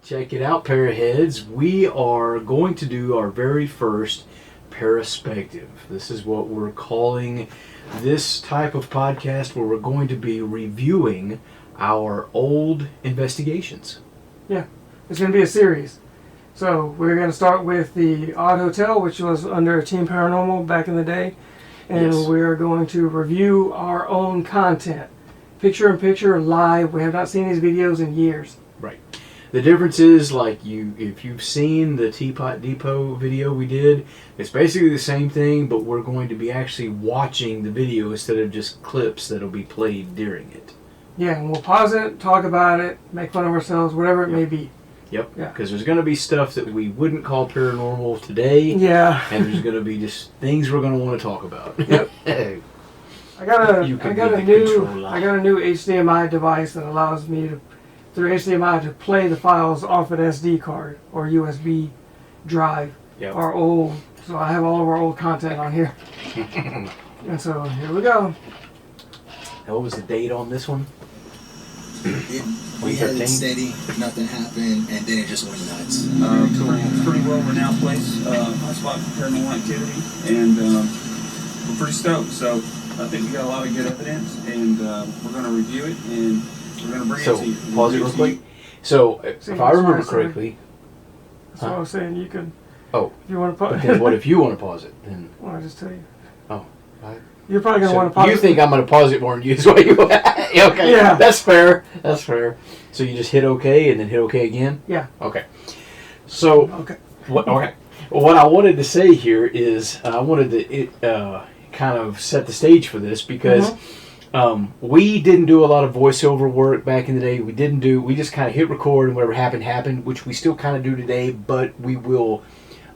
Check it out, Paraheads. We are going to do our very first Paraspective. This is what we're calling this type of podcast where we're going to be reviewing our old investigations. Yeah, it's going to be a series. So we're going to start with the Odd Hotel, which was under Team Paranormal back in the day. And Yes. we're going to review our own content. Picture-in-picture, live. We have not seen these videos in years. Right. The difference is, like, if you've seen the Teapot Depot video we did, it's basically the same thing, but we're going to be actually watching the video instead of just clips that'll be played during it. Yeah, and we'll pause it, talk about it, make fun of ourselves, whatever it may be. Yep. Yeah. Because there's going to be stuff that we wouldn't call paranormal today. Yeah. And there's going to be just things we're going to want to talk about. Yep. I got a new HDMI device that allows me to, through HDMI, to play the files off an SD card or USB drive. Yep. Our old, so I have all of our old content on here. And so here we go. What was the date on this one? We had it steady, nothing happened, and then it just went nuts. Pretty well-renowned place, high spot for paranormal activity, and we're pretty stoked. So I think we got a lot of good evidence, and we're going to review it, and we're going to bring it to you. So, pause it real quick. So, if I remember correctly... That's what I was saying. You can... Oh. If you want to pause But then what if you want to pause it? Then... Well, I'll just tell you. Oh. You're probably going to want to pause it. You think I'm going to pause it more than you? Is what you... Okay. Yeah. That's fair. That's fair. So you just hit OK and then hit OK again? Yeah. Okay. So... Okay. Okay. What I wanted to say here is I wanted to kind of set the stage for this because we didn't do a lot of voiceover work back in the day. We just kind of hit record and whatever happened, which we still kind of do today, but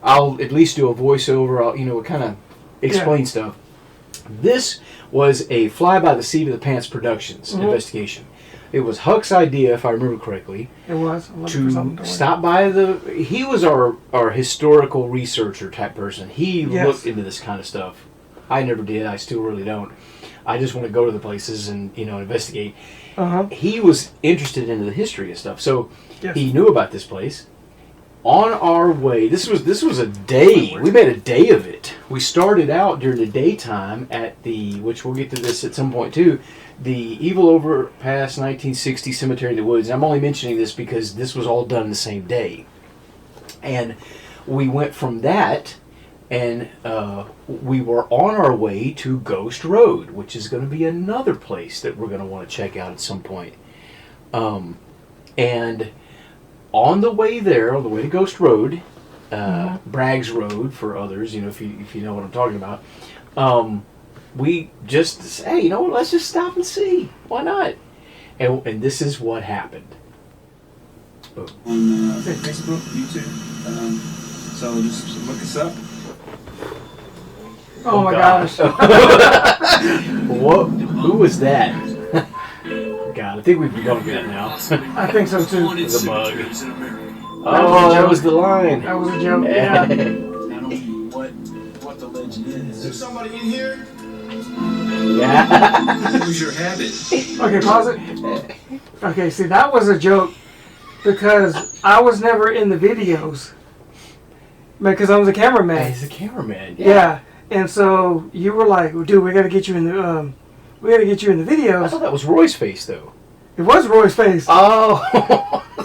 I'll at least do a voiceover. I'll kind of explain stuff. This was a fly by the seat of the pants productions investigation. It was Huck's idea, if I remember correctly. It was. To stop by he was our historical researcher type person. He looked into this kind of stuff. I never did. I still really don't. I just want to go to the places and, investigate. He was interested into the history of stuff. So he knew about this place. On our way, this was a day. We made a day of it. We started out during the daytime at which we'll get to this at some point too, the Evil Overpass 1960 Cemetery in the Woods. And I'm only mentioning this because this was all done the same day. And we went from that, and we were on our way to Ghost Road, which is going to be another place that we're going to want to check out at some point. And on the way there, on the way to Ghost Road, Bragg's Road for others, if you know what I'm talking about, we just say, let's just stop and see. Why not? And this is what happened. On Facebook, YouTube, so just look us up. Oh my gosh. What? Who was that? God, I think we've become good now. I think so too. It's a bug. Oh, that was the line. That was a joke. Yeah. I don't know what the legend is. Is there somebody in here? Yeah. Lose your habit. Okay, pause it. Okay, see, that was a joke because I was never in the videos because I was a cameraman. He's a cameraman. Yeah. And so you were like, dude, we got to get you in the videos. I thought that was Roy's face, though. It was Roy's face. Oh,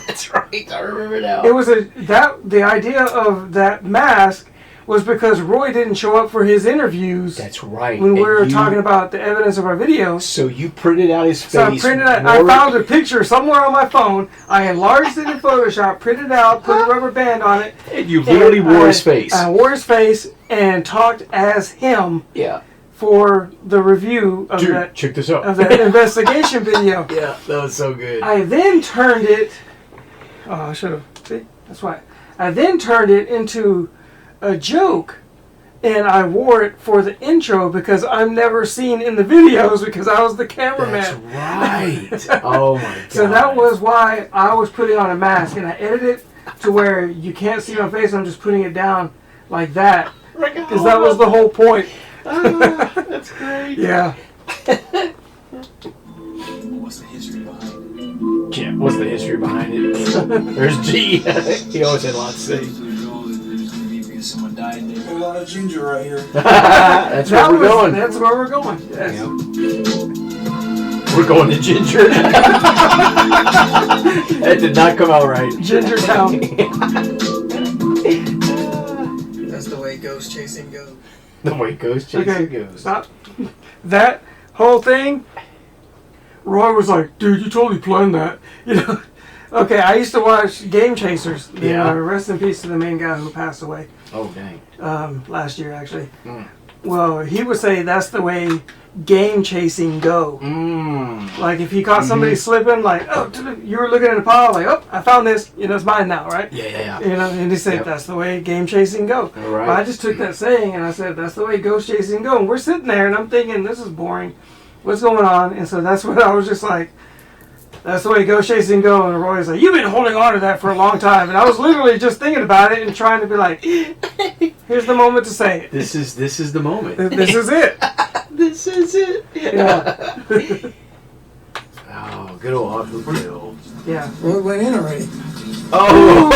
that's right. I remember now. It was the idea of that mask was because Roy didn't show up for his interviews. That's right. When we were talking about the evidence of our videos. So you printed out his face. So I found a picture somewhere on my phone. I enlarged it in Photoshop, printed it out, put a rubber band on it. And you literally wore his face. I wore his face and talked as him. Yeah. For the review of check this out. Of that investigation video. Yeah, that was so good. I then turned it. Oh, I should have. See, that's why. I then turned it into a joke, and I wore it for the intro because I'm never seen in the videos because I was the cameraman. That's right. Oh my god. So that was why I was putting on a mask, and I edited it to where you can't see my face. I'm just putting it down like that because that was the whole point. That's great. Yeah. What's the history behind it? Yeah, what's the history behind it? There's G. He always had lots to say. Someone died there. A lot of ginger right here. That's where we're going. That's where we're going. Yes. Yep. We're going to Ginger. That did not come out right. Ginger Town. That's the way ghost chasing goes. The way ghost chasing Okay, goes. stop. That whole thing, Roy was like, dude, you totally planned that. You know? Okay, I used to watch Game Chasers. Yeah. Rest in peace to the main guy who passed away. Oh, dang. Last year, actually. Mm. Well, he would say that's the way game chasing go. Like if he caught somebody slipping, like, oh, you were looking at a pile, like, oh, I found this, you know, it's mine now, right? Yeah. You know, and he said that's the way game chasing go. Right. But I just took that saying and I said that's the way ghost chasing go. And we're sitting there and I'm thinking this is boring. What's going on? And so that's what I was just like. That's the way ghost chasing go. And Roy's like, you've been holding on to that for a long time. And I was literally just thinking about it and trying to be like, here's the moment to say it. This is the moment. This is it. This is it. Yeah. Oh, good old Hooper Hill. Yeah. Well, it went in already. Oh!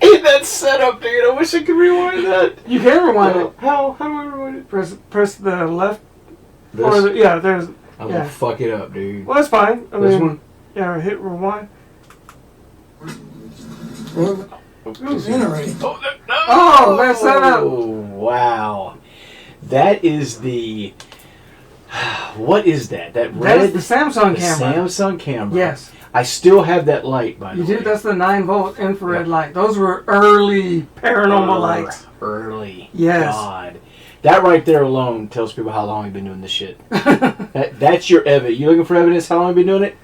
That setup, dude. I wish I could rewind that. You can rewind it. How do I rewind it? Press the left. This? Or the, yeah, there's. I'm yeah. gonna fuck it up, dude. Well, that's fine. I This mean, one? yeah, hit rewind. Well, it went in already. Oh, no. Oh, that's set up. Wow. That is the... What is that? That That red... is the Samsung camera. Samsung camera. Yes. I still have that light, by the You way. do? That's the 9-volt infrared light. Those were early paranormal lights. Early. Yes. God. That right there alone tells people how long you've been doing this shit. That's your evidence. You looking for evidence how long you've been doing it?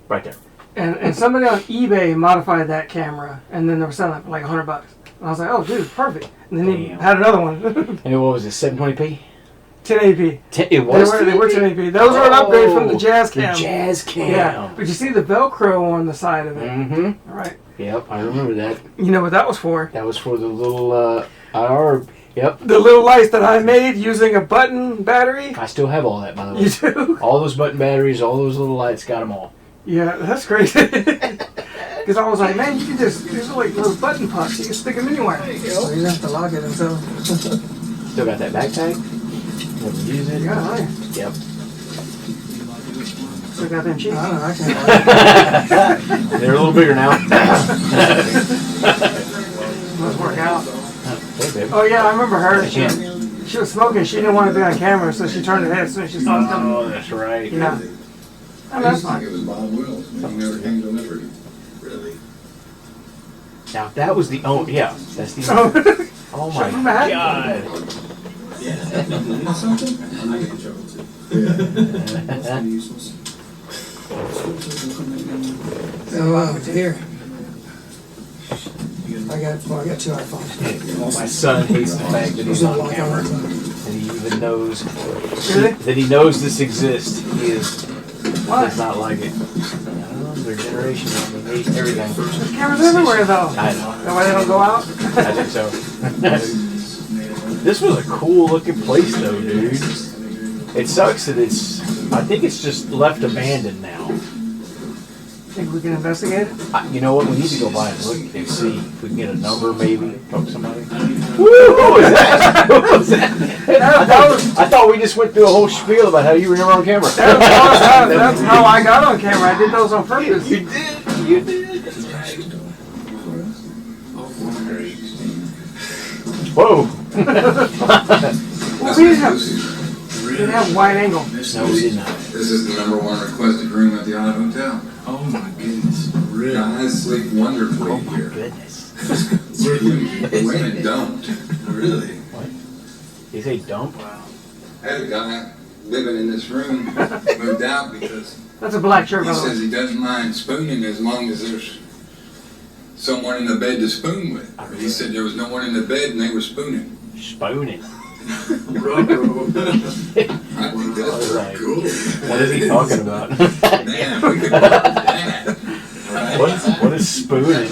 Right there. And somebody on eBay modified that camera, and then they were selling it for like $100. And I was like, oh, dude, perfect. And then he Damn. had another one. And what was it, 720p? 1080p. It was They were 1080p. Those were an upgrade from the Jazz Cam. The Jazz Cam. Yeah, but you see the Velcro on the side of it. Mm-hmm. All right. Yep, I remember that. You know what that was for? That was for the little IR. Yep. The little lights that I made using a button battery. I still have all that, by the way. You do? All those button batteries, all those little lights, got them all. Yeah, that's crazy. Because I was like, man, you can just, these are like little button pucks. You can stick them anywhere. So you don't have to lock it until. Still got that back tag. Never use it. Yeah, right. Yep. Still got them cheap. I don't know, I can't lock it. They're a little bigger now. Must work out. Hey, baby. Oh, yeah, I remember her. She Yeah. was smoking. She didn't want to be on camera, so she turned her head as soon as she saw us coming. Oh, that's right. Yeah. Oh, that's fine. It was Bob Wills. He never came delivered. Really? Now, that was the only... Yeah, that's the So, only... Oh, my Shut my God. Something? I get in trouble too. So, here. I got 2 iPhones. My son hates the fact that he's There's no on lock camera. on it. And he even knows... Really? That he knows this exists. He Why? does not like it. I don't know, their generation, they hate everything. There's cameras everywhere, though. I know. That way they don't go out. I think so. This was a cool looking place though, dude. It sucks that I think it's just left abandoned now. Think we can investigate it? You know what, we need to go by and look and see if we can get a number maybe from somebody. Woo, who was that? Who was that? I thought we just went through a whole spiel about how you were never on camera. That's how I got on camera. I did those on purpose. You did. Whoa. Well, we didn't have wide angle. No, we did not. This is the #1 requested room at the Odd Hotel. Oh my goodness. Really? Guys sleep wonderfully Oh my here. goodness. Women don't. Really? What? You say dump? Wow. I had a guy living in this room moved out because That's a black shirt, he by the says way. he doesn't mind spooning as long as there's someone in the bed to spoon with. But he said there was no one in the bed and they were spooning. Spooning. Ruh-roh. I think that's Right. cool. What is he talking about? Man, we could work with that. What is spooning?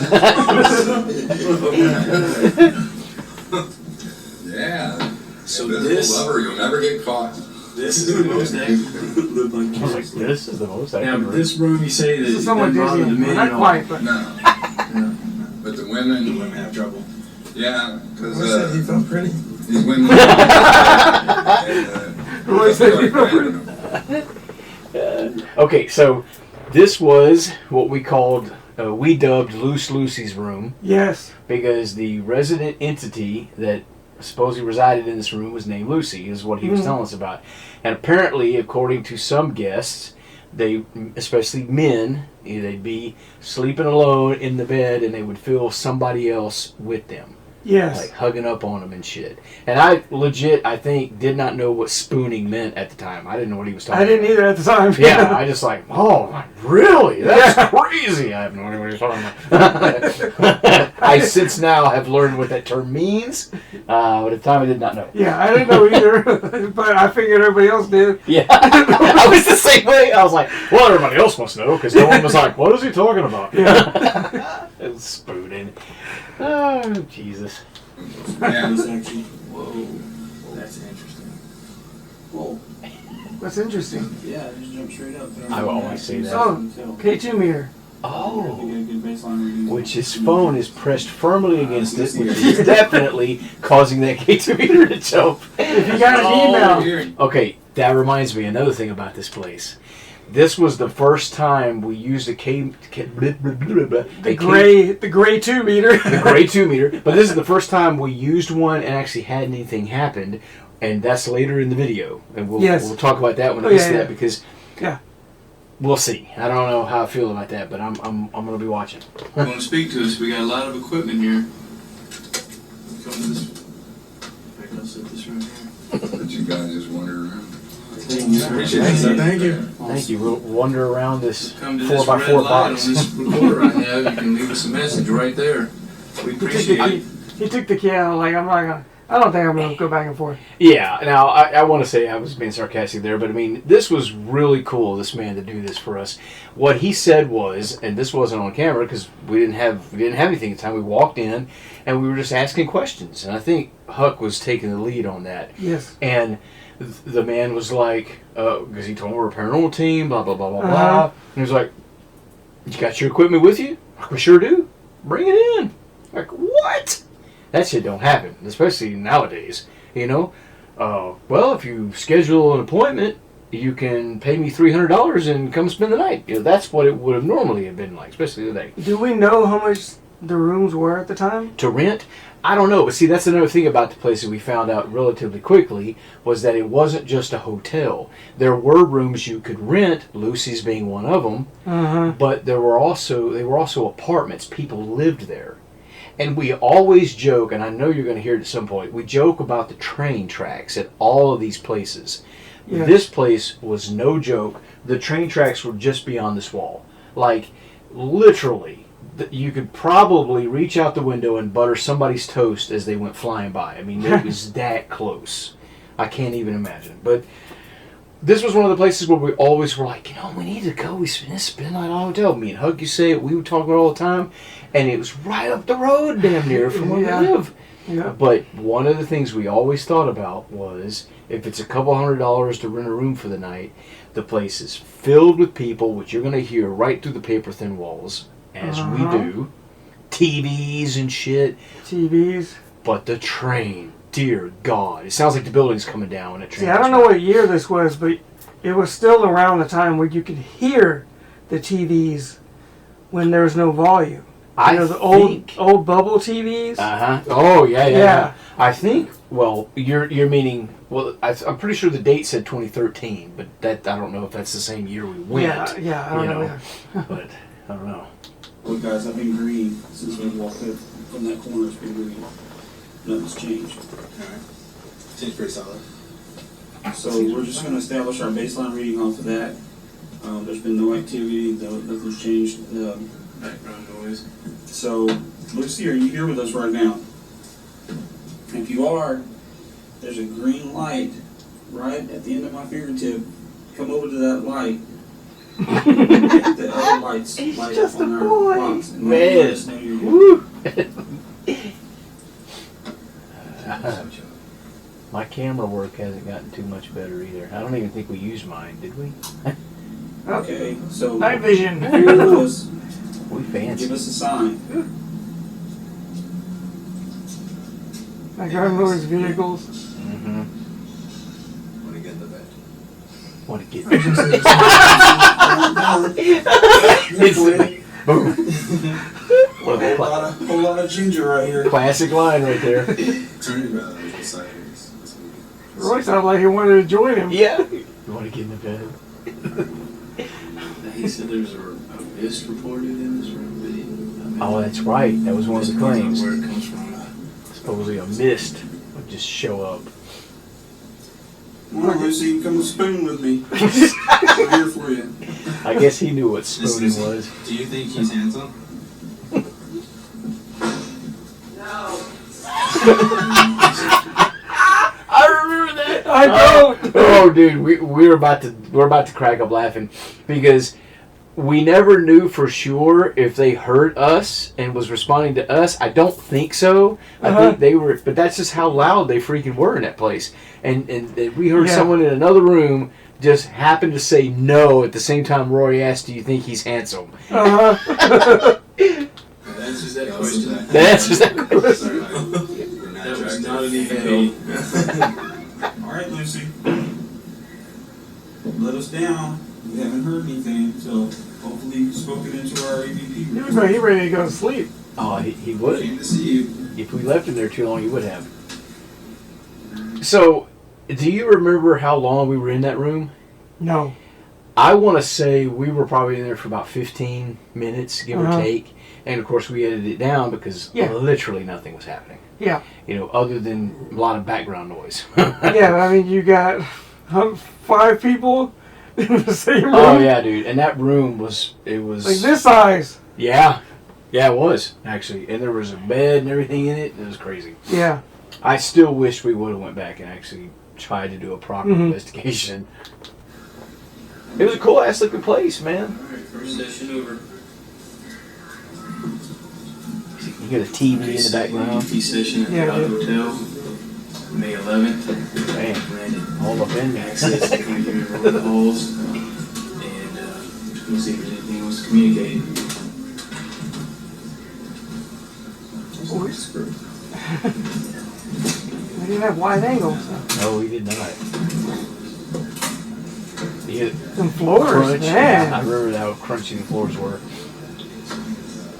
Yeah. So Invisible this- lover, you'll never get caught. This is the most active lived on I was like, this is the most Now, accurate. this room you say that This is somewhat doesn't bother the dizzy. men Not at all? quite, but No, No. but the The women, women have trouble. yeah, because Roy said he felt pretty. these women. Roy said he felt pretty. Okay, so this was what we called, we dubbed Loose Lucy's room, yes. because the resident entity that supposedly resided in this room was named Lucy, is what he was telling us about. And apparently, according to some guests, they, especially men, they'd be sleeping alone in the bed and they would feel somebody else with them. Yes. Like hugging up on them and shit. And I legit, I think, did not know what spooning meant at the time. I didn't know what he was talking I didn't about. either at the time. Yeah, I just like, oh, really? That's crazy. I have no idea what you're talking about. I since now have learned what that term means, but at the time I did not know. Yeah, I didn't know either, but I figured everybody else did. Yeah, I was the same way. I was like, well, everybody else must know, because no one was like, what is he talking about? Yeah. It was spooning. Oh, Jesus. Yeah. It's actually, Whoa. That's interesting. whoa, That's interesting. yeah, just jump straight up. I will always say that. Oh, K2 meter. Oh. We get a good baseline reading. Which his phone is pressed firmly against it, which is definitely causing that K2 meter to jump. If you got an email. Okay, that reminds me another thing about this place. This was the first time we used the The gray 2 meter. the gray 2 meter, but this is the first time we used one and actually had anything happen, and that's later in the video, and we'll talk about that when I get to that, because we'll see. I don't know how I feel about that, but I'm gonna be watching. You want to speak to us? We got a lot of equipment here. Come to this. I'll set this right here. But you guys just wander around. Appreciate it, sir. Thank you. Thank you. We'll wander around this Come to this 4x4 red light box. on this recorder I have. You can leave us a message right there. We appreciate it. He took the key out. Like, I don't think I'm gonna go back and forth. Yeah, now I want to say I was being sarcastic there, but I mean, this was really cool, this man to do this for us. What he said was, and this wasn't on camera because we didn't have anything at the time. We walked in and we were just asking questions, and I think Huck was taking the lead on that. Yes. And the man was like, because he told me we're a paranormal team, blah blah blah blah blah, and he was like, "You got your equipment with you?" We sure do. Bring it in. Like, what? That shit don't happen, especially nowadays, you know? Well, if you schedule an appointment, you can pay me $300 and come spend the night. You know, that's what it would have normally have been like, especially today. Do we know how much the rooms were at the time? To rent? I don't know, but see, that's another thing about the place that we found out relatively quickly, was that it wasn't just a hotel. There were rooms you could rent, Lucy's being one of them, but they were also apartments. People lived there. And we always joke, and I know you're going to hear it at some point, we joke about the train tracks at all of these places. Yes. This place was no joke. The train tracks were just beyond this wall. Like, literally, you could probably reach out the window and butter somebody's toast as they went flying by. I mean, it was that close. I can't even imagine. But this was one of the places where we always were like, you know, we need to go. We spend the night at a hotel. Me and Hug, you say it. We would talk about it all the time. And it was right up the road damn near from where we live. Yeah. But one of the things we always thought about was, if it's a couple $100 to rent a room for the night, the place is filled with people, which you're going to hear right through the paper-thin walls, as we do. TVs and shit. TVs. But the train, dear God. It sounds like the building's coming down when it train. See, I don't know what year this was, but it was still around the time where you could hear the TVs when there was no volume. You know, the old bubble TVs. Oh yeah. I think. Well, you're meaning. Well, I'm pretty sure the date said 2013, but that I don't know if that's the same year we went. Yeah. I don't know. But I don't know. Look, guys, I've been green since we walked up from that corner. It's been green. Nothing's changed. Alright. Seems pretty solid. So we're just going to establish our baseline reading off of that. There's been no activity. Nothing's changed. Background noise. So, Lucy, are you here with us right now? If you are, there's a green light right at the end of my fingertip. Come over to that light. The other lights light just up on a our boy. box. And Man. let us know you're here. Woo! My camera work hasn't gotten too much better either. I don't even think we used mine, did we? Okay, so Night vision. if you're with us, We fancy. give us a sign. Like our Lord's vehicles. Mm-hmm. Want to get in the bed. Want to get Instantly. boom. Whole lot of ginger right here. Classic line right there. Turn it around. Silence. Roy sounded like he wanted to join him. Yeah. You want to get in the bed? He said there's a mist reported in this room, but Oh, that's right. That was one of the claims. Where it comes from. Supposedly a mist would just show up. Come on, Lucy, come and spoon with me. We're here for you. I guess he knew what spooning was. Do you think he's handsome? I remember that. I don't. Oh, dude, we're about to crack up laughing because we never knew for sure if they heard us and was responding to us. I don't think so. I think they were, but that's just how loud they freaking were in that place. And we heard someone in another room just happened to say no at the same time Rory asked, "Do you think he's handsome?" That answers that question. That answers that question. That was not an even. Alright, Lucy. Let us down. We haven't heard anything, so hopefully you've spoken into our AVP. He was like he ready to go to sleep. Oh, he would. Came to see you. If we left him there too long, he would have. So, do you remember how long we were in that room? No. I want to say we were probably in there for about 15 minutes, give or take. And of course, we edited it down because literally nothing was happening. Yeah. You know, other than a lot of background noise. Yeah, I mean, you got 5 people in the same room. Oh yeah, dude. And that room was like this size. Yeah. Yeah, it was, actually. And there was a bed and everything in it. It was crazy. Yeah. I still wish we would have went back and actually tried to do a proper investigation. It was a cool ass looking place, man. Alright, first session over. You got a TV in the background. EP session at the Yacht Hotel, May 11th. Man, Granted all up in there. access to community roll calls, and we'll see if there's anything else to communicate. We didn't have wide angles. No, we did not. Some floors, Crunch. man. I remember how crunchy the floors were.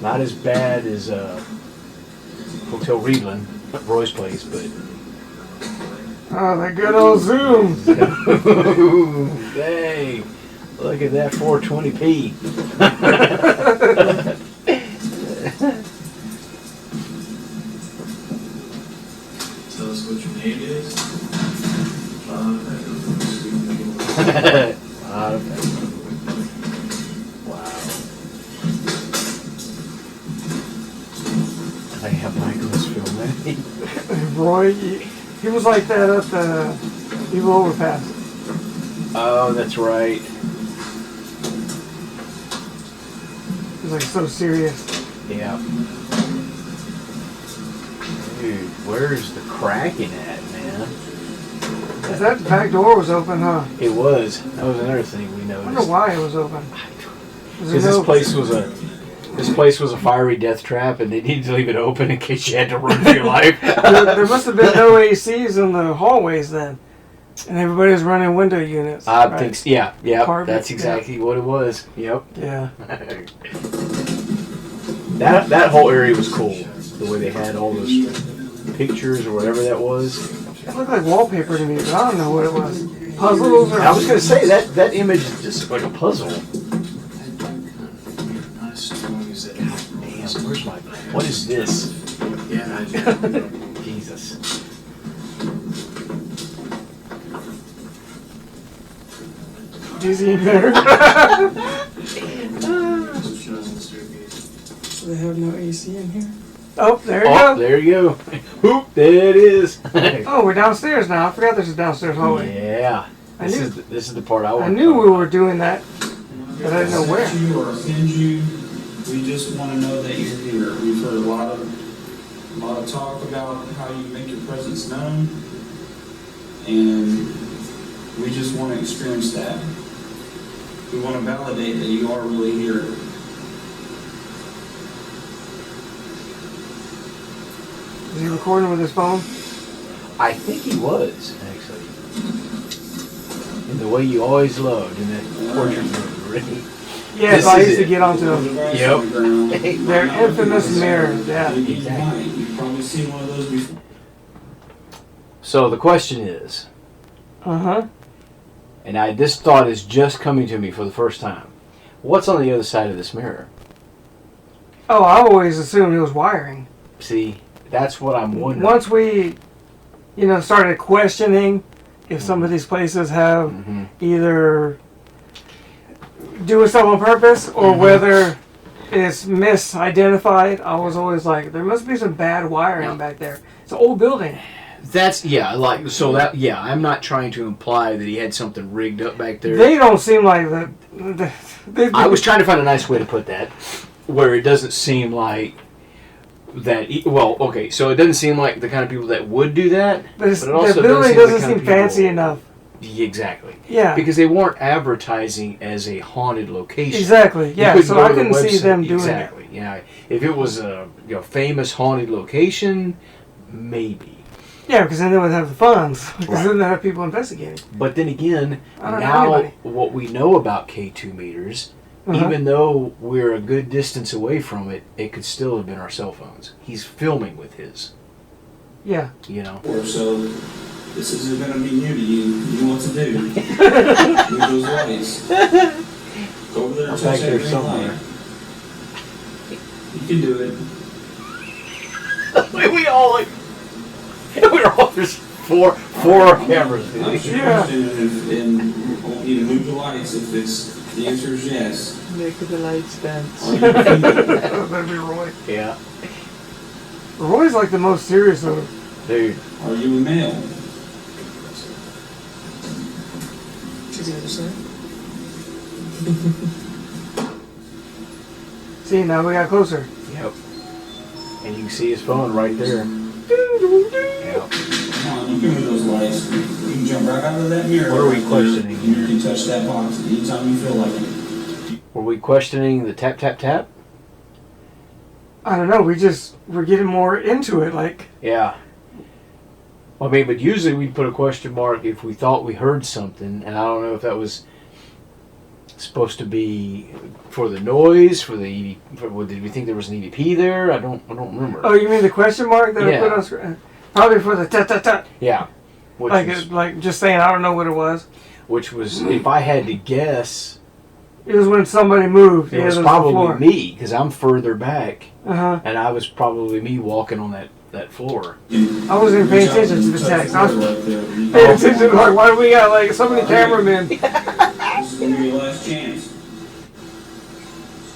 Not as bad as Hotel Reedland, Roy's place, but... Oh, the good old Zoom. Ooh, dang. Look at that 420p. Tell us what your name is. Wow. I have Michael's filming. Roy, he was like that at the Evil Overpass. Oh, that's right. He was like so serious. Yeah. Dude, where's the Kraken at, man? That back door was open, huh? It was. That was another thing we I noticed. wonder why it was open. Because this place was a fiery death trap, and they needed to leave it open in case you had to run for your life. There must have been no ACs in the hallways then, and everybody was running window units. I right? think, yeah, Apartment, that's exactly what it was. Yep. Yeah. That whole area was cool. The way they had all those pictures or whatever that was. It looked like wallpaper to me, but I don't know what it was. Puzzles or... I was gonna say that image just looked like a puzzle. Not as strong as that. Damn, where's my? What is this? Yeah, I Jesus. Dizzy and better. just They have no AC in here. Oh, there you go. There you go. Whoop, there it is. Oh, we're downstairs now. I forgot there's a downstairs hallway. Yeah. This is the part I want. I knew we were doing that, but I didn't know where. You or offend you, we just want to know that you're here. We've heard a lot of talk about how you make your presence known, and we just want to experience that. We want to validate that you are really here. Is he recording with his phone? I think he was, actually. In the way you always loved in that portrait movie, really. Yes, I used to get onto them. Yep. Their infamous mirror, yeah. Exactly. You've probably seen one of those before. So the question is, Uh-huh. and this thought is just coming to me for the first time. What's on the other side of this mirror? Oh, I always assumed it was wiring. See, that's what I'm wondering. Once we, started questioning if some of these places have Mm-hmm. either doing stuff on purpose or whether it's misidentified, I was always like, there must be some bad wiring back there. It's an old building. I'm not trying to imply that he had something rigged up back there. They don't seem like that. I was trying to find a nice way to put that, where it doesn't seem like that. So it doesn't seem like the kind of people that would do that. But it also the building doesn't doesn't seem fancy enough. Exactly. Yeah. Because they weren't advertising as a haunted location. Exactly. Yeah. So I couldn't see them doing it. Exactly. Yeah. If it was a famous haunted location, maybe. Yeah, because then they would have the funds. Because Right. then they have people investigating. But then again, I don't know now anybody. what we know about K2 meters, even though we're a good distance away from it, it could still have been our cell phones. He's filming with his. Yeah. So this isn't going to be new to you. You know what to do. Move those lights. Go over there and touch that green light. You can do it. We're all there's four cameras. I'm sure and want you to move the lights if the answer is yes. Make the lights dance. Are That'd be Roy. Yeah. Roy's like the most serious of them. Dude. you a male? Is he understand? See, now we got closer. Yep. And you can see his phone right there. Yep. Come on, you can move those lights. You can jump right out of that mirror. What are we questioning And you here? can touch that box anytime you feel like it. Were we questioning the tap, tap, tap? I don't know. We're getting more into it. Like, Yeah. I mean, but usually we'd put a question mark if we thought we heard something, and I don't know if that was supposed to be for the noise, for the did we think there was an EVP there? I don't remember. oh, you mean the question mark that I Yeah. put on screen? Probably for the ta-ta-ta. Yeah. Like just saying, I don't know what it was. Which was, if I had to guess, It was when somebody moved. it was the probably floor. me, because I'm further back, Uh-huh. and I was probably me walking on that floor. I wasn't even paying attention to the text. I was Right there. paying attention to, like, why do we got, like, so many cameramen? This is going to be your last chance.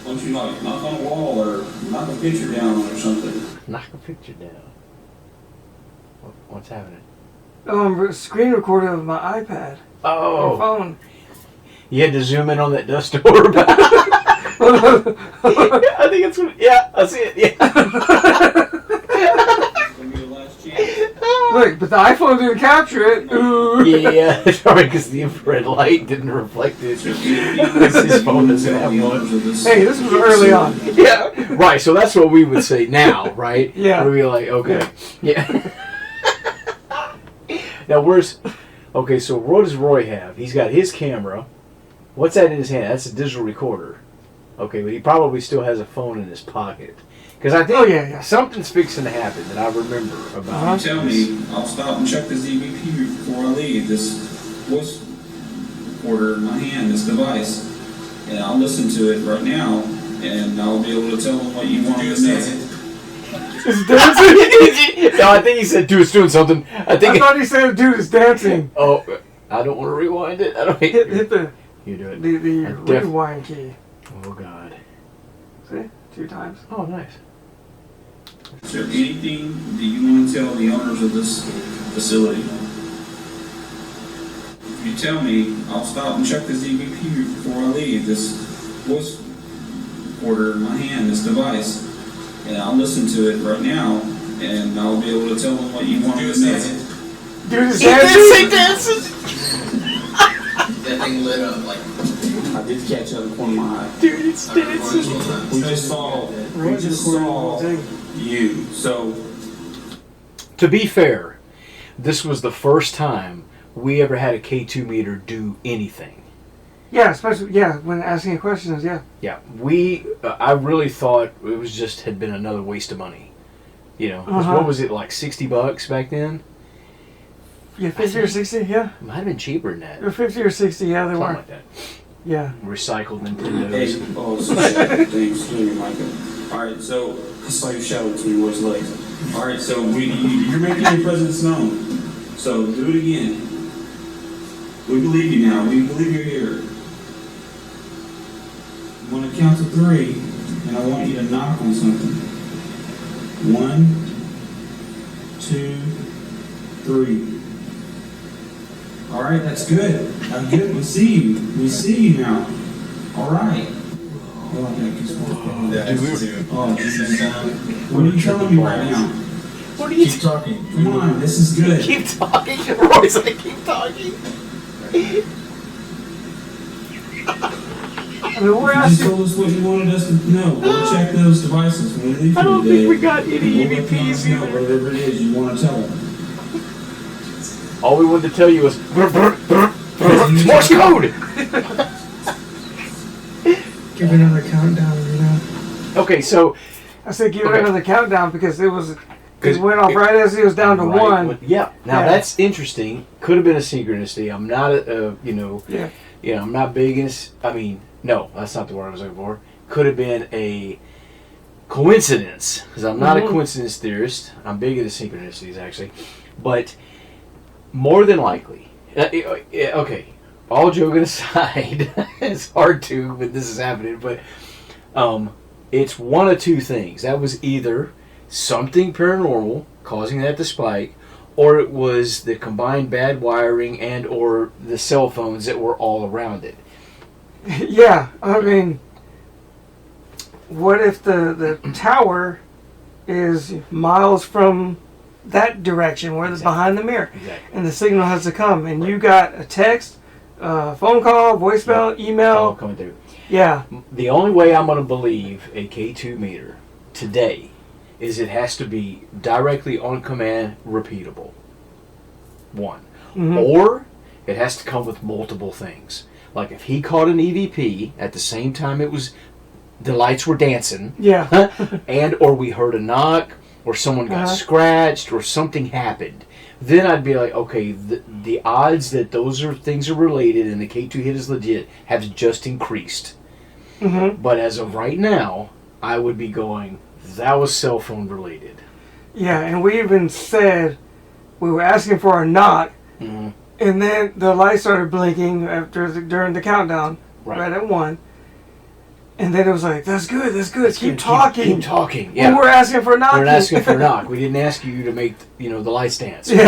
Why don't you knock on a wall or knock a picture down or something? Knock a picture down. What's happening? Screen recorder of my iPad. Or Oh, phone. you had to zoom in on that dust orb. I think it's, yeah, I see it, yeah. It's going to be your last chance. Look, but the iPhone didn't capture it. Ooh. Yeah, that's right, because the infrared light didn't reflect it. His phone doesn't have one. Hey, this was early on. Yeah, right, so that's what we would say now, right? Yeah. We'd be like, okay, yeah. Now, okay, so what does Roy have? He's got his camera. What's that in his hand? That's a digital recorder. Okay, but he probably still has a phone in his pocket. Because I think something's fixing to happen that I remember about. You tell me, I'll stop and check this EVP before I leave. This voice recorder in my hand, this device, and I'll listen to it right now, and I'll be able to tell them what you want me to say. It's dancing? No, I think he said, dude, it's doing something. I thought he said, dude, it's dancing. Oh, I don't want to rewind it. I don't Hit the You do it. the rewind key. Oh, God. See? 2 times. Oh, nice. Is there anything that you want to tell the owners of this facility? If you tell me, I'll stop and check this EVP before I leave. This voice recorder in my hand, this device, and I'll listen to it right now, and I'll be able to tell them what you want me to say. Dude, it's dancing? That thing lit up like. I did catch out of the corner of my eye. Dude, it's We just saw you. So, to be fair, this was the first time we ever had a K2 meter do anything. Yeah, especially when asking questions. Yeah. Yeah, I really thought it was just had been another waste of money. You know, 'cause what was it, like $60 back then? Yeah, 50 or 60. Yeah. It might have been cheaper than that. Or 50 or 60. Yeah, they Something were. like that. Yeah. Recycled Nintendos. hey, thanks, Michael. Alright, so, I saw you shout to me, what's legs? Alright, so you're making your presence known. So, do it again. We believe you now. We believe you're here. I'm going to count to 3, and I want you to knock on something. 1, 2, 3. All right, that's good. That's good. We see you. We see you now. All right. What are you telling me right now? What are you Keep talking. Come on, this is good. Keep talking. Roy's like, keep talking. I mean, we're You just asking. told us what you wanted us to know. We'll check those devices when we leave for I don't the day. think we got any We'll let EVPs you know either. whatever it is you want to tell them. All we wanted to tell you was Morse code. Give another countdown, Okay, so I said give Okay. another countdown because it Because went off right as he was down to right, 1. Yeah. Now Yeah. that's interesting. Could have been a synchronicity. I'm not Yeah. I'm not big in. No, that's not the word I was looking for. Could have been a coincidence because I'm not a coincidence theorist. I'm big into synchronicities actually, but more than likely. Okay. All joking aside, it's hard to when this is happening, but it's one of two things. That was either something paranormal causing that to spike, or it was the combined bad wiring and or the cell phones that were all around it. Yeah, I mean, what if the tower is miles from that direction where it's behind the mirror, Exactly. and the signal has to come, and you got a text, phone call, voicemail, All email. coming through. Yeah, The only way I'm going to believe a K2 meter today is it has to be directly on command, repeatable. One. Or it has to come with multiple things. Like if he caught an EVP at the same time the lights were dancing, yeah, and or we heard a knock, or someone got scratched, or something happened, then I'd be like, okay, the odds that things are related and the K2 hit is legit have just increased. But as of right now, I would be going, that was cell phone related. yeah, and we even said we were asking for a knock, and then the light started blinking during the countdown, right at 1. And then it was like, that's good, keep talking. Keep talking, yeah. When we're asking for a knock. We're asking for a knock. We didn't ask you to make, the lights dance. That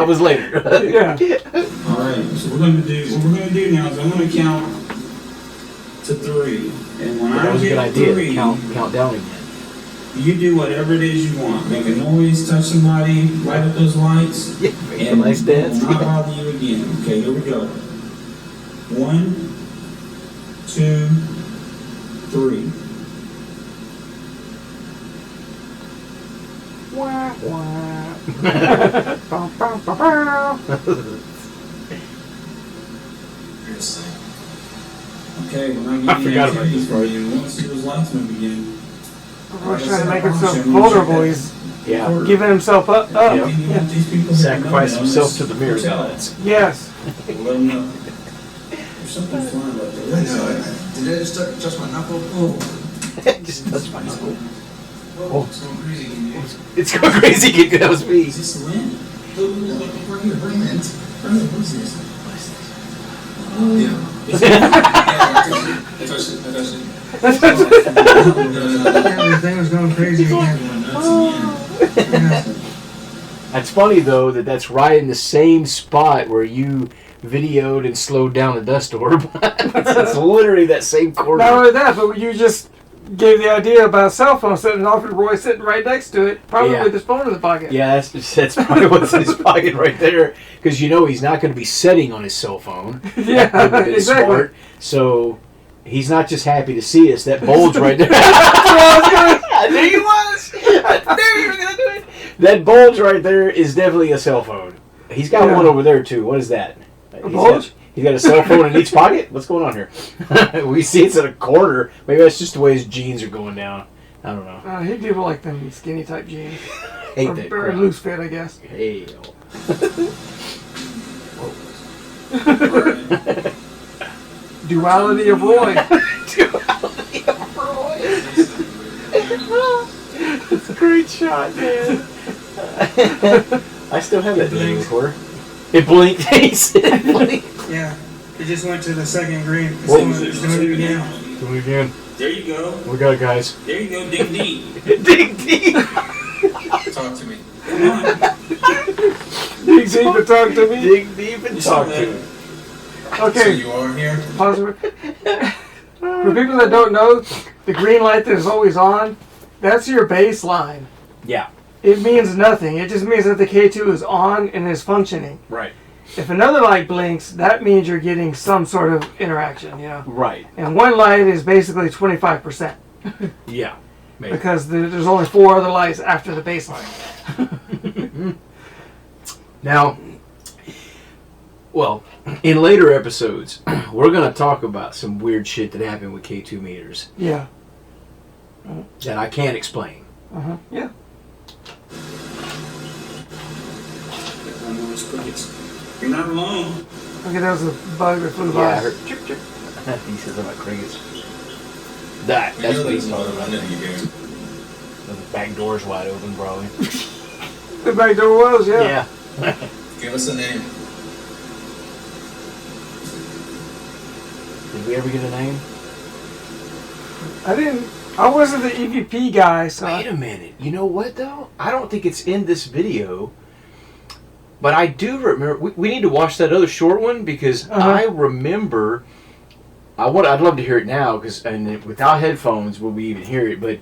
was later. Yeah. Alright, so what we're gonna do now is I'm gonna count to 3. And when That I was a good get idea. 3, Count down again. you do whatever it is you want. Make a noise, touch somebody, light up those lights, Yeah, make the and lights dance. will not bother you again. Okay, here we go. 1, 2, 3. Okay, when I I forgot about this part. You want to see those lights move again. We're trying to make himself vulnerable. He's Yeah. giving himself up. Yeah. These people Sacrifice have himself known to the mirror this. gods. Yes. We'll let them know. There's something flying right there. I know. Did I just touch my knuckle? Oh. Just touch my knuckle. Whoa, it's going crazy again, dude. It's going crazy, kid. That was me. Is this the wind? Bring it, bring it. What is this? Yeah. I touched it. Everything was going crazy again. That's funny, though, that's right in the same spot where you videoed and slowed down the dust orb. It's literally that same corner. Not only that, but you just gave the idea about a cell phone setting off and Roy sitting right next to it, probably with his phone in the pocket. Yeah, that's probably what's in his pocket right there. Because he's not going to be setting on his cell phone. Yeah, exactly. Smart, so he's not just happy to see us. That bulge right there. I knew you was. I knew you were going to do it. That bulge right there is definitely a cell phone. He's got one over there too. What is that? A bulge? He's got a cell phone in each pocket? What's going on here? We see it's at a quarter. Maybe that's just the way his jeans are going down. I don't know. He people like them skinny type jeans. Hate that or crap. loose fit, I guess. Hey. Duality of Roy. Duality of Roy. It's a great shot, man. I still have that video recorder. It blinked. He said it blinked. Yeah, it just went to the second green. It's Whoa. doing it again. Do it again. There you go. We got it, guys. There you go. Dig deep. Dig deep. Talk to me. Come on. Dig deep and talk to me. Dig deep and talk to me. So Okay, you are here? pause it. For people that don't know, the green light that is always on, that's your baseline. Yeah. It means nothing. It just means that the K2 is on and is functioning. Right. If another light blinks, that means you're getting some sort of interaction, Right. And one light is basically 25%. Yeah. Maybe. Because there's only 4 other lights after the baseline. Now, well, in later episodes, we're going to talk about some weird shit that happened with K2 meters Yeah. that I can't explain. Yeah. You're not alone. Okay, that was a bug that flew Yeah, by. I heard chirp chirp. He says about crickets. That's what he's talking about. I know you do. The back door's wide open, probably. The back door was, yeah. Give us a name. Did we ever get a name? I wasn't the EVP guy, so. Wait a minute. You know what, though? I don't think it's in this video. But I do remember. We need to watch that other short one because I remember. I'd love to hear it now because without headphones will we even hear it? But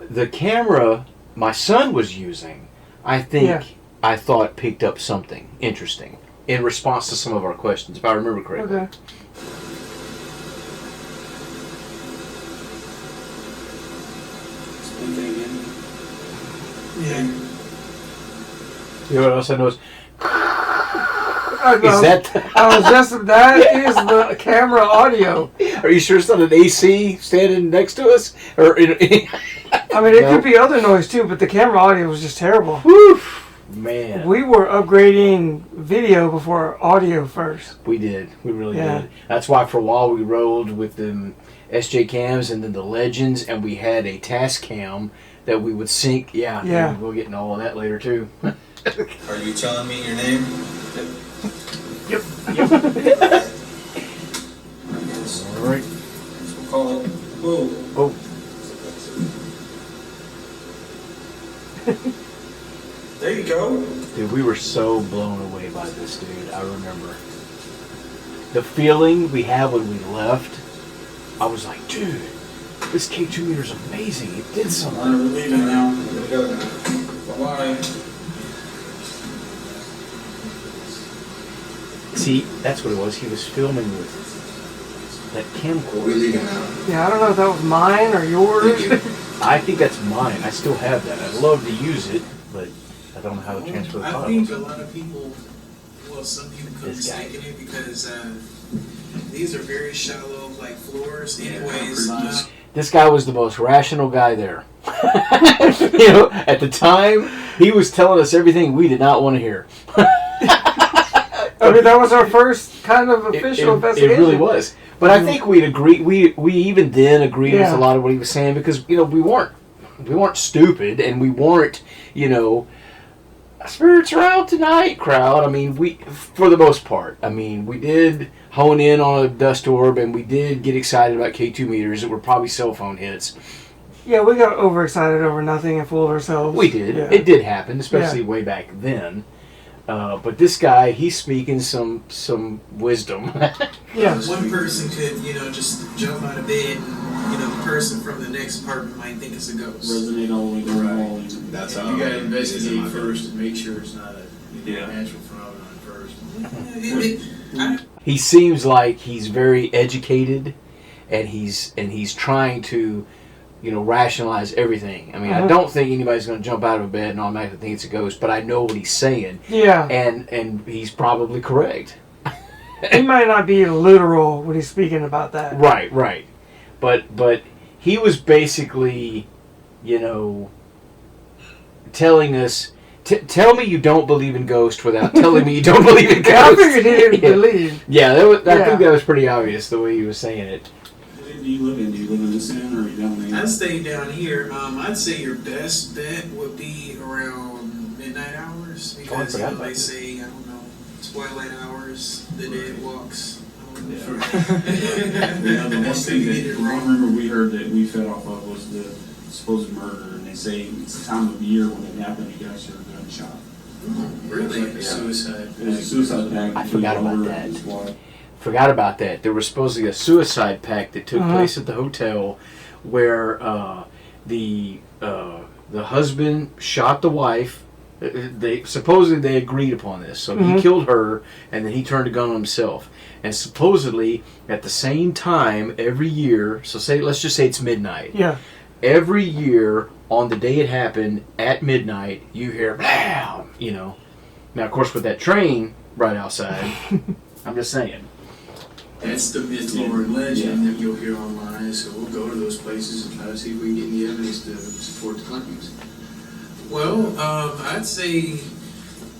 the camera my son was using, I thought picked up something interesting in response to some of our questions, if I remember correctly. Okay. Yeah. You know what else I noticed? I Is that? that is the camera audio. Are you sure it's not an AC standing next to us? Or I mean, it could be other noise too, but the camera audio was just terrible. Whew, man. We were upgrading video before audio first. We did. We really did. That's why for a while we rolled with the SJ cams and then the Legends, and we had a task cam that we would sync. Yeah. We'll get into all of that later too. Are you telling me your name? Yep. All right. We'll call it. Whoa. Oh. There you go. Dude, we were so blown away by this, dude. I remember. The feeling we had when we left, I was like, dude, this K2 meter is amazing. It did something. We're leaving now. Here we go. Bye-bye. See, that's what it was. He was filming with that camcorder. We're leaving now. Yeah, I don't know if that was mine or yours. I think that's mine. I still have that. I'd love to use it, but I don't know how to transfer the I file. think a lot of people, some people could This guy. mistake it because these are very shallow, like floors. Anyways, This guy was the most rational guy there. At the time, he was telling us everything we did not want to hear. I mean, that was our first kind of official investigation. It really was. But I think we'd agree. We even then agreed with a lot of what he was saying because we weren't stupid and we weren't spirits are out tonight crowd. I mean, we for the most part. I mean, we did hone in on a dust orb and we did get excited about K2 meters that were probably cell phone hits. Yeah, we got overexcited over nothing and fooled ourselves. We did. Yeah. It did happen, especially way back then. But this guy, he's speaking some wisdom. Yeah. One person could, just jump out of bed and, the person from the next apartment might think it's a ghost. Resonate all the way down the wall. That's how you gotta investigate first and make sure it's not a natural phenomenon first. He seems like he's very educated, and he's trying to, rationalize everything. I mean, I don't think anybody's going to jump out of bed and automatically think it's a ghost, but I know what he's saying. Yeah. And he's probably correct. He might not be literal when he's speaking about that. Right. But he was basically, telling us, tell me you don't believe in ghosts without telling me you don't believe in ghosts. I figured he didn't believe. Yeah, I think that was pretty obvious the way he was saying it. Do you live in this end, or are you down there? I stay down here. I'd say your best bet would be around midnight hours because they say, I don't know, twilight hours, the dead walks. The one rumor we heard that we fed off of was the supposed murder, and they say it's the time of year when it happened, you guys hear a gunshot. Really? Like a suicide. It was a suicide pact. I forgot about that. There was supposedly a suicide pact that took place at the hotel where the husband shot the wife. They supposedly agreed upon this, so he killed her, and then he turned a gun on himself. And supposedly at the same time every year, so let's just say it's midnight. Yeah. Every year on the day it happened at midnight, you hear blam. Now of course with that train right outside, I'm just saying. That's the myth, lore, and legend that you'll hear online. So we'll go to those places and try to see if we can get any evidence to support the claims. Well, I'd say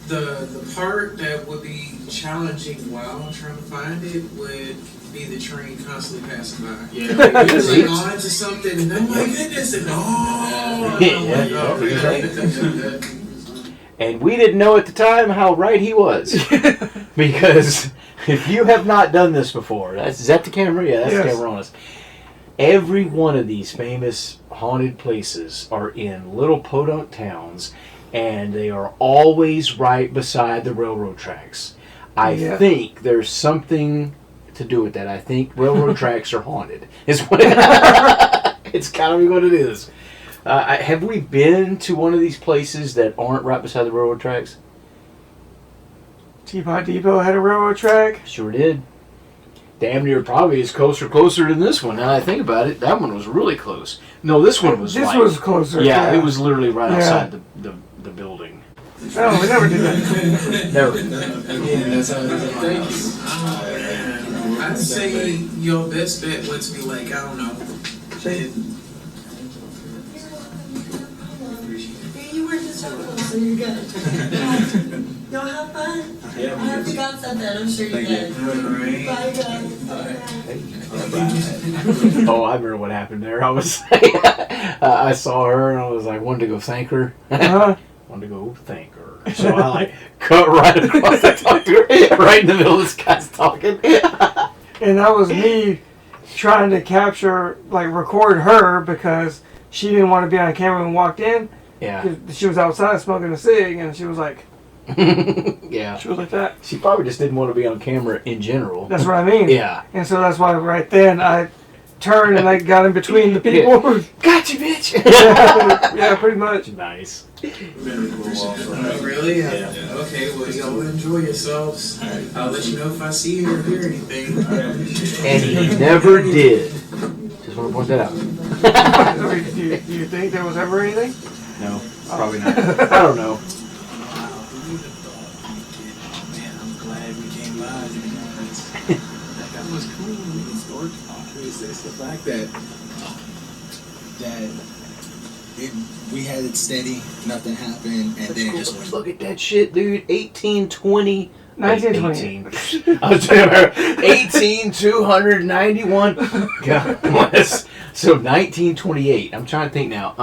the part that would be challenging while trying to find it would be the train constantly passing by. Yeah, You're on to something, and oh my goodness, and And we didn't know at the time how right he was. Because if you have not done this before, is that the camera? Yeah, that's the camera on us. Every one of these famous haunted places are in little podunk towns, and they are always right beside the railroad tracks. I think there's something to do with that. I think railroad tracks are haunted. It's kind of what it is. Have we been to one of these places that aren't right beside the railroad tracks? Teapot Depot had a railroad track. Sure did. Damn near probably is closer than this one. Now that I think about it, that one was really close. No, this one was This was closer. Yeah, it was literally right outside the building. No, we never did that. Never. Again, that's how it is. Thank you. I'd say your best bet would be like, I don't know. You were just so close, so you're good. Y'all have fun. I hope you got said that. I'm sure you did. Bye, guys. Oh, I remember what happened there. I I saw her and I was like, wanted to go thank her. Wanted to go thank her. So I cut right across the talk to her, right in the middle of this guy's talking. And that was me trying to record her because she didn't want to be on camera when we walked in. Yeah. She was outside smoking a cig, and she was like, yeah. She was like that. She probably just didn't want to be on camera in general. That's what I mean. Yeah. And so that's why right then I turned and got in between the people. Gotcha, bitch! Yeah, pretty much. Nice. Really? Yeah. Okay, well, y'all enjoy yourselves. I'll let you know if I see or hear anything. And he never did. Just want to point that out. Do you think there was ever anything? No, probably not. I don't know. Man, I'm glad we came by. That was cool. It's the fact that we had it steady, nothing happened, and then it just went. Look at that shit, dude. 1820. 1920. I was talking about 18,291. God bless. So 1928. I'm trying to think now.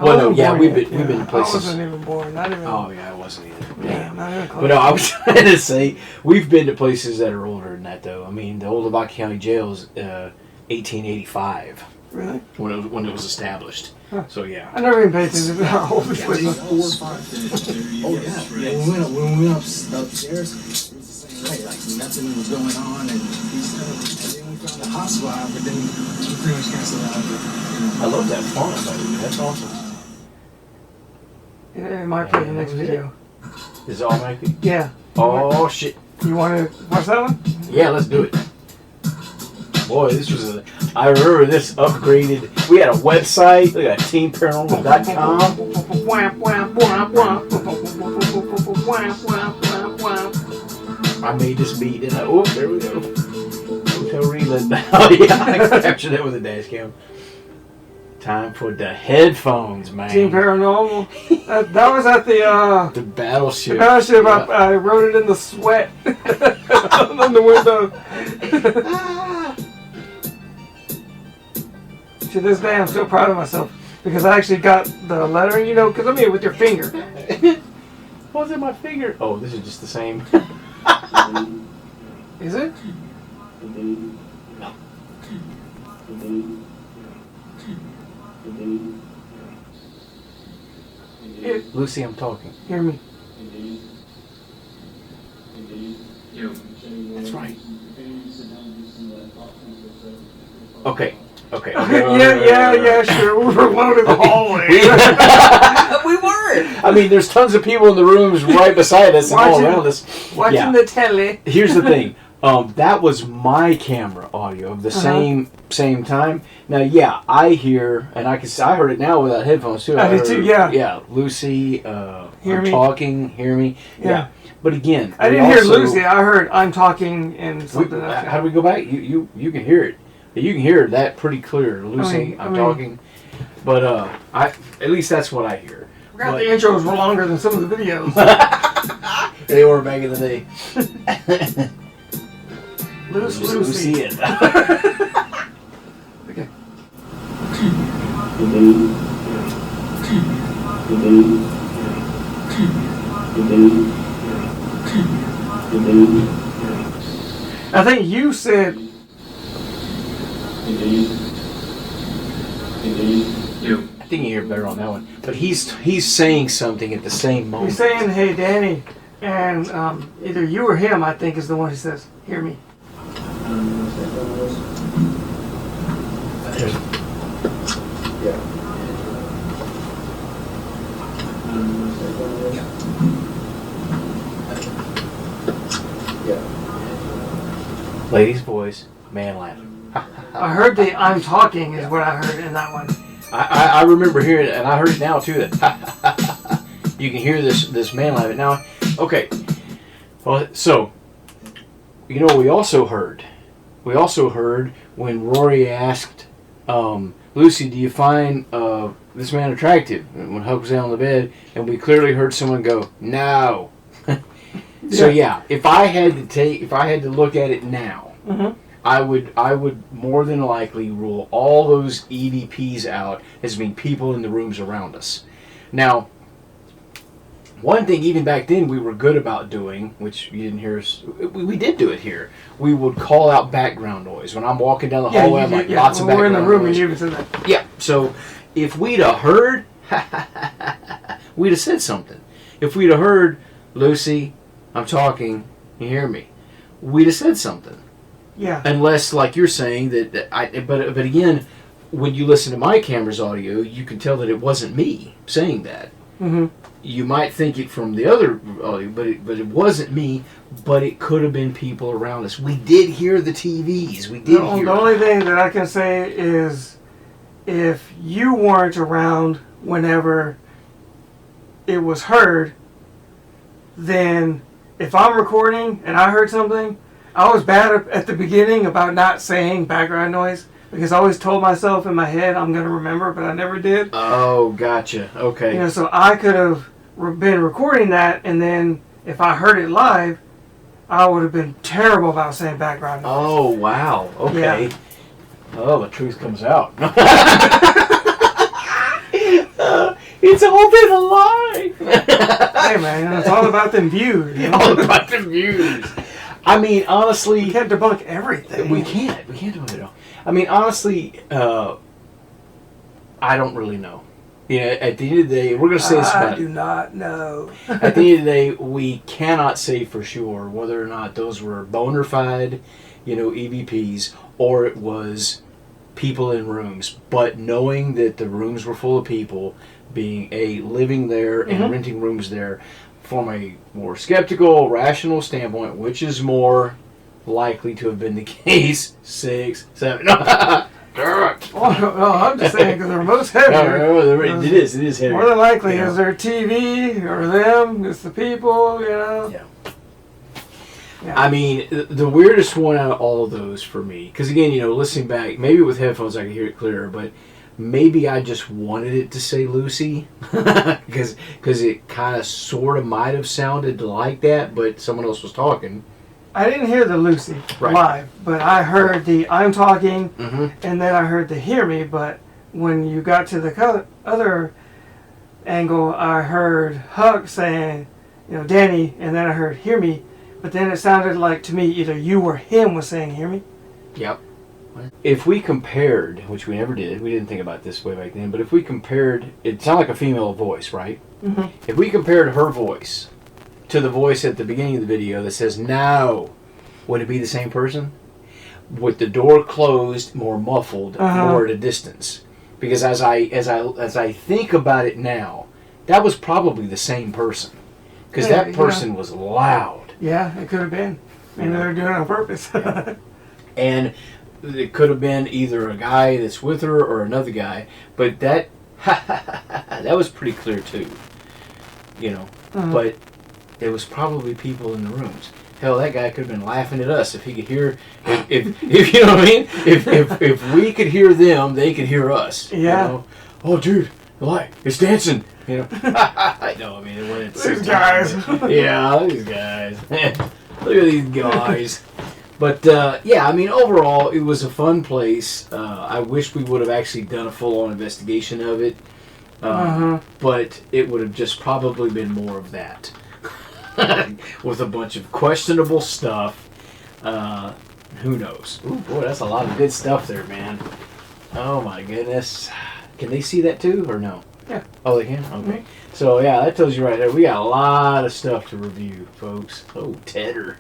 Well, no, yeah, we've been to places. I wasn't even born. Not even. Oh yeah, I wasn't either. Yeah, not even close. But no, I was trying to say we've been to places that are older than that, though. I mean, the old Lavaca County Jail is 1885. Really? When it was established. Huh. So yeah. I never even paid attention to how old this Yeah, was. like 4 or 5 minutes. Oh yeah. Yeah, when we went upstairs, it was the same way. Like nothing was going on, and then we found the hot spot, but then we pretty much canceled out. I love that font, by the way. That's awesome. It might play the next video. Is it all Mikey? Yeah. Oh shit. You want to watch that one? Yeah, let's do it. Boy, this was I remember this upgraded. We had a website. Look at teamparanormal.com. I made this beat and there we go. Hotel reload. Oh yeah, I captured it with a dash cam. Time for the headphones, man. Team Paranormal. That was at the battleship. The battleship. Yeah. I wrote it in the sweat on the window. To this day, I'm still proud of myself because I actually got the lettering. You know, because I'm here with your finger. What's in my finger? Oh, this is just the same. Is it? Lucy, I'm talking. Hear me. That's right. Okay. Yeah, sure. We were alone in the hallway. We were. I mean, there's tons of people in the rooms right beside us and all around us. Watching the telly. Here's the thing. That was my camera audio of the same time. Now, yeah, I hear, and I heard it now without headphones too. I did too. Yeah. Yeah, Lucy. Hear I'm me. talking. Hear me. Yeah. But again, I didn't hear Lucy. I heard I'm talking and something else. How do we go back? You can hear it. You can hear that pretty clear. Lucy, I'm talking. But at least that's what I hear. I forgot the intros were longer than some of the videos. They were back in the day. Lucy. it. Okay. I think you said. I think you hear better on that one. But he's saying something at the same moment. He's saying, "Hey, Danny," and either you or him, I think, is the one who says, "Hear me." Ladies' voice, man laughing. I heard the "I'm talking" is what I heard in that one. I remember hearing it, and I heard it now too. That you can hear this man laughing now. Okay, well, so you know what we also heard. We also heard when Rory asked Lucy, "Do you find this man attractive?" And when Huck was down on the bed, and we clearly heard someone go, "No." So yeah, if I had to look at it now, I would more than likely rule all those EVPs out as being people in the rooms around us. Now, one thing even back then we were good about doing, which you didn't hear us, we did do it here. We would call out background noise when I'm walking down the hallway. I'm like lots of background noise. We're in the room and you even said that. Yeah. So if we'd have heard, we'd have said something. If we'd have heard, Lucy, I'm talking, you hear me, we'd have said something. Yeah. Unless, like you're saying, but again, when you listen to my camera's audio, you can tell that it wasn't me saying that. Mm-hmm. You might think it from the other audio, but it wasn't me, but it could have been people around us. We did hear the TVs. We did hear. The only thing that I can say is if you weren't around whenever it was heard, then if I'm recording and I heard something, I was bad at the beginning about not saying background noise because I always told myself in my head I'm going to remember, but I never did. Oh, gotcha. Okay. You know, so I could have been recording that, and then if I heard it live, I would have been terrible about saying background noise. Oh, wow. Okay. Yeah. Oh, the truth comes out. It's all been a lie. Hey, man, it's all about them views. You know? All about them views. I mean, honestly... We can't debunk everything. We can't debunk it all. I mean, honestly, I don't really know. At the end of the day, we're going to say this about I do not know. At the end of the day, we cannot say for sure whether or not those were bona fide, EVPs, or it was people in rooms. But knowing that the rooms were full of people, being living there and renting rooms there, from a more skeptical, rational standpoint, which is more likely to have been the case? 6, 7. I'm just saying because the remote's heavier. It is heavier. More than likely, is there TV or them? It's the people, Yeah. I mean, the weirdest one out of all of those for me, because again, listening back, maybe with headphones I could hear it clearer, but maybe I just wanted it to say Lucy, because it kind of sort of might have sounded like that, but someone else was talking. I didn't hear the Lucy live, but I heard the I'm talking, and then I heard the hear me, but when you got to the other angle, I heard Huck saying, Danny, and then I heard hear me, but then it sounded like to me either you or him was saying hear me. Yep. If we compared, which we never did, we didn't think about this way back then, but if we compared, it sounded like a female voice, right? If we compared her voice to the voice at the beginning of the video that says now, would it be the same person? With the door closed, more muffled, more at a distance? Because as I think about it now, that was probably the same person. Because that person was loud. Yeah, it could have been. Maybe they were doing it on purpose. And it could have been either a guy that's with her or another guy, but that was pretty clear too. But it was probably people in the rooms. Hell, that guy could have been laughing at us if he could hear. If you know what I mean. If we could hear them, they could hear us. Yeah. Oh, dude, the light, it's dancing. I know. I mean, it went. These guys. Yeah, these guys. Look at these guys. But I mean, overall, it was a fun place. I wish we would have actually done a full-on investigation of it. But it would have just probably been more of that. With a bunch of questionable stuff. Who knows? Ooh, boy, that's a lot of good stuff there, man. Oh, my goodness. Can they see that too, or no? Yeah. Oh, they can? Okay. So, yeah, that tells you right there. We got a lot of stuff to review, folks. Oh, Tedder.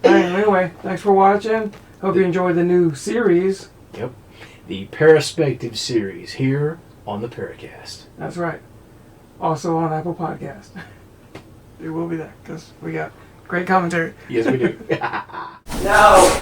Anyway, thanks for watching. Hope you enjoyed the new series. Yep. The Paraspective series here on the Paracast. That's right. Also on Apple Podcast. It will be there because we got great commentary. Yes, we do. No.